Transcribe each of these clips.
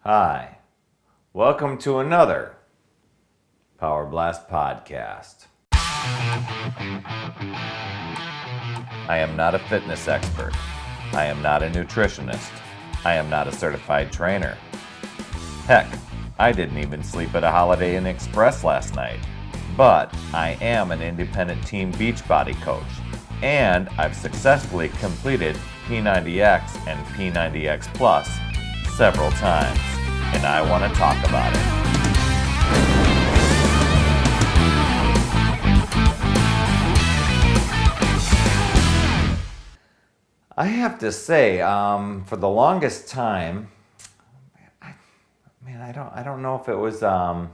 Hi, welcome to another Power Blast podcast. I am not a fitness expert. I am not a nutritionist. I am not a certified trainer. Heck, I didn't even sleep at a Holiday Inn Express last night. But I am an independent team Beachbody coach, and I've successfully completed P90X and P90X Plus several times, and I want to talk about it. I have to say, for the longest time, I don't know if it was that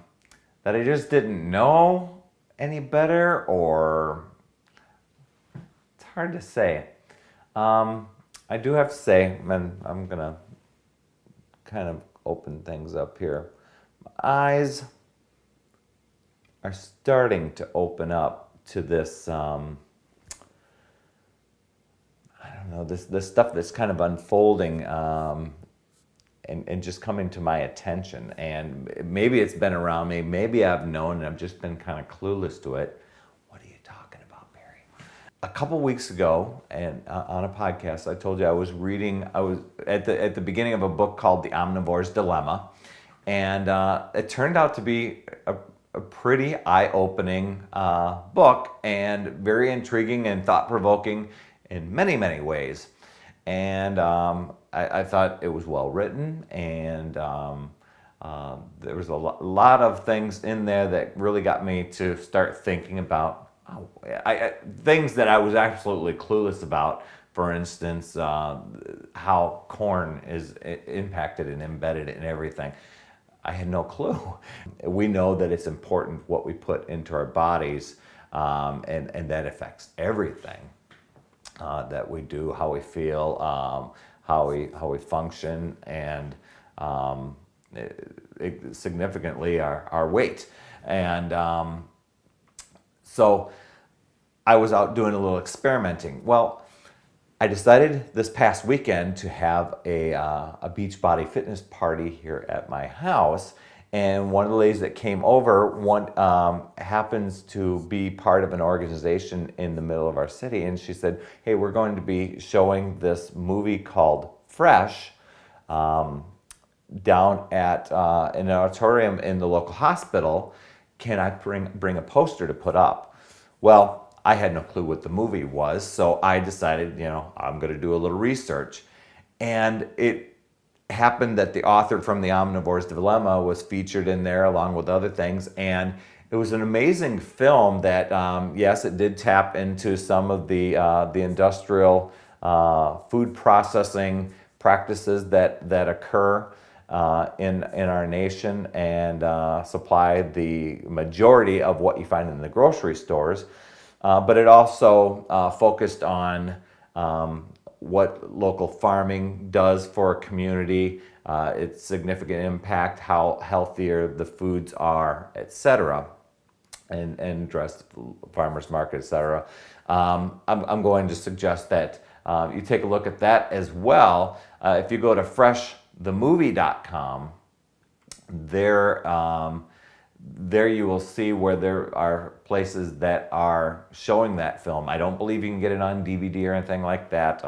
I just didn't know any better, or it's hard to say. I do have to say, and I'm gonna kind of open things up here. My eyes are starting to open up to this. I don't know, this stuff that's kind of unfolding, and just coming to my attention. And maybe it's been around me. Maybe I've known and I've just been kind of clueless to it. What are you talking about, Barry? A couple weeks ago, and on a podcast, I told you I was at the beginning of a book called The Omnivore's Dilemma, and it turned out to be a pretty eye-opening book, and very intriguing and thought-provoking in many, many ways. And I thought it was well written, and there was a lot of things in there that really got me to start thinking about things that I was absolutely clueless about. For instance, how corn is impacted and embedded in everything. I had no clue. We know that it's important what we put into our bodies, and that affects everything that we do, how we feel, how we function, and significantly our weight. And so I was out doing a little experimenting. Well, I decided this past weekend to have a Beachbody fitness party here at my house. And one of the ladies that came over happens to be part of an organization in the middle of our city. And she said, hey, we're going to be showing this movie called Fresh down at an auditorium in the local hospital. Can I bring a poster to put up? Well, I had no clue what the movie was, so I decided, I'm going to do a little research. And it happened that the author from The Omnivore's Dilemma was featured in there along with other things, and it was an amazing film that, yes, it did tap into some of the industrial food processing practices that occur in our nation, and supply the majority of what you find in the grocery stores. But it also focused on what local farming does for a community, its significant impact, how healthier the foods are, etc., and address farmers market, etc. I'm going to suggest that you take a look at that as well. If you go to freshthemovie.com, there you will see where there are places that are showing that film. I don't believe you can get it on DVD or anything like that,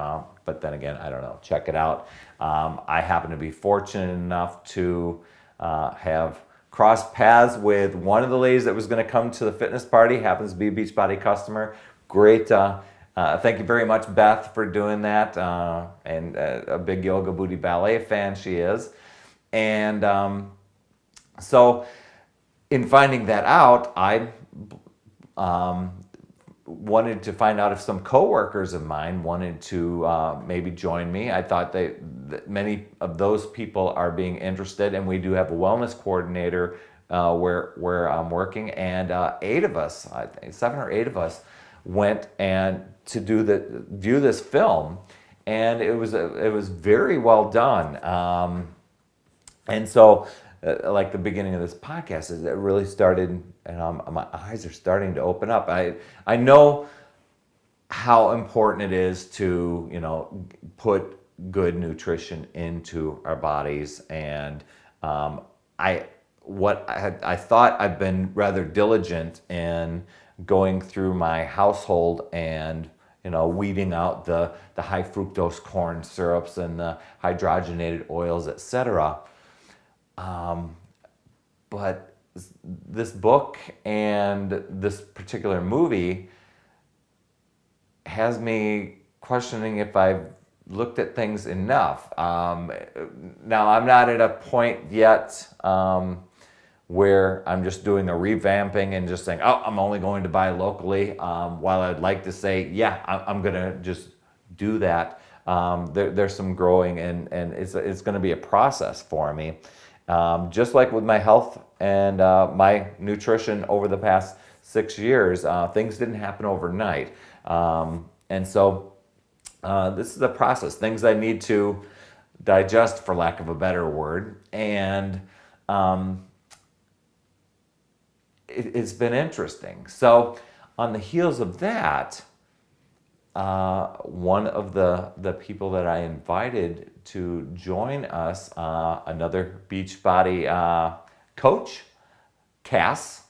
but then again, I don't know. Check it out. I happen to be fortunate enough to have crossed paths with one of the ladies that was going to come to the fitness party, happens to be a Beachbody customer. Great. Thank you very much, Beth, for doing that, and a big Yoga Booty Ballet fan she is. And so in finding that out, I wanted to find out if some coworkers of mine wanted to maybe join me. I thought that many of those people are being interested, and we do have a wellness coordinator where I'm working, and 8 of us, I think 7 or 8 of us, went and to view this film, and it was very well done. And so, like the beginning of this podcast, is it really started, and my eyes are starting to open up. I know how important it is to put good nutrition into our bodies, and I I thought I've been rather diligent in going through my household and weeding out the high fructose corn syrups and the hydrogenated oils, etc. But this book and this particular movie has me questioning if I've looked at things enough. Now, I'm not at a point yet where I'm just doing a revamping and just saying, oh, I'm only going to buy locally. While I'd like to say, yeah, I'm going to just do that. There's some growing, and it's going to be a process for me. Just like with my health and my nutrition over the past 6 years, things didn't happen overnight. And so this is a process, things I need to digest, for lack of a better word. And it's been interesting. So on the heels of that, one of the people that I invited to join us, another Beachbody coach, Cass,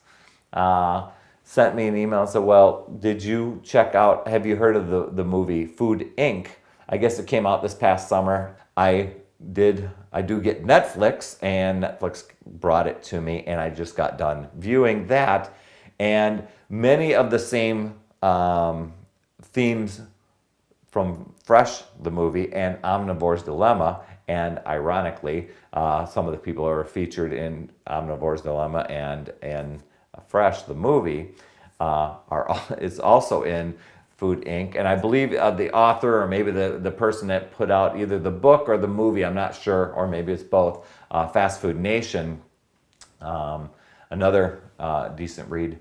sent me an email and said, well, did you check out, have you heard of the movie Food Inc.? I guess it came out this past summer. I do get Netflix, and Netflix brought it to me, and I just got done viewing that. And many of the same themes from Fresh, the movie, and Omnivore's Dilemma, and ironically, some of the people who are featured in Omnivore's Dilemma and Fresh, the movie, is also in Food Inc. And I believe the author, or maybe the person that put out either the book or the movie, I'm not sure, or maybe it's both, Fast Food Nation, another decent read,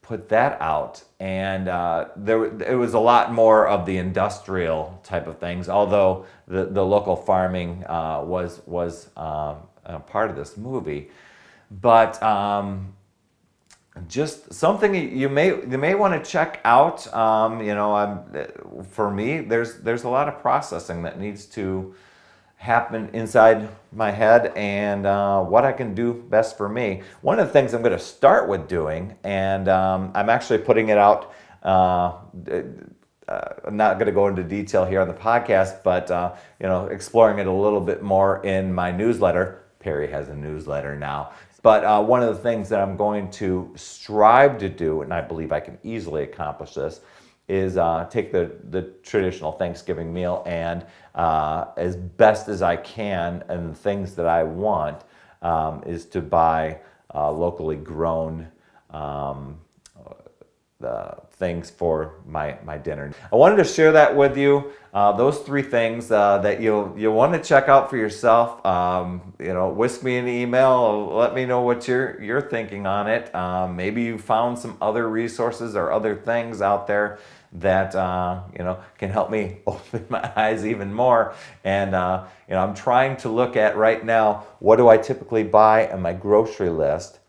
put that out. And it was a lot more of the industrial type of things, although the local farming was part of this movie. But just something you may want to check out. For me, there's a lot of processing that needs to happen inside my head, and what I can do best for me. One of the things I'm going to start with doing, and I'm actually putting it out. I'm not going to go into detail here on the podcast, but exploring it a little bit more in my newsletter. Perry has a newsletter now. But one of the things that I'm going to strive to do, and I believe I can easily accomplish this, is take the traditional Thanksgiving meal and as best as I can, and the things that I want is to buy locally grown things for my dinner. I wanted to share that with you. Those 3 things that you'll want to check out for yourself. Whisk me an email. Let me know what you're thinking on it. Maybe you found some other resources or other things out there that can help me open my eyes even more. And I'm trying to look at right now, what do I typically buy on my grocery list,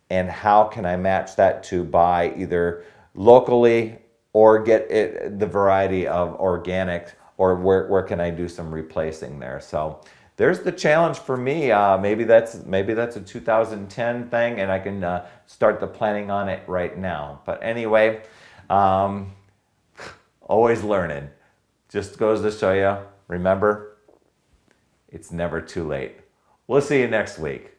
and how can I match that to buy either locally or get the variety of organic, or where can I do some replacing there. So there's the challenge for me. Maybe that's a 2010 thing, and I can start the planning on it right now. But anyway, always learning. Just goes to show you, remember, it's never too late. We'll see you next week.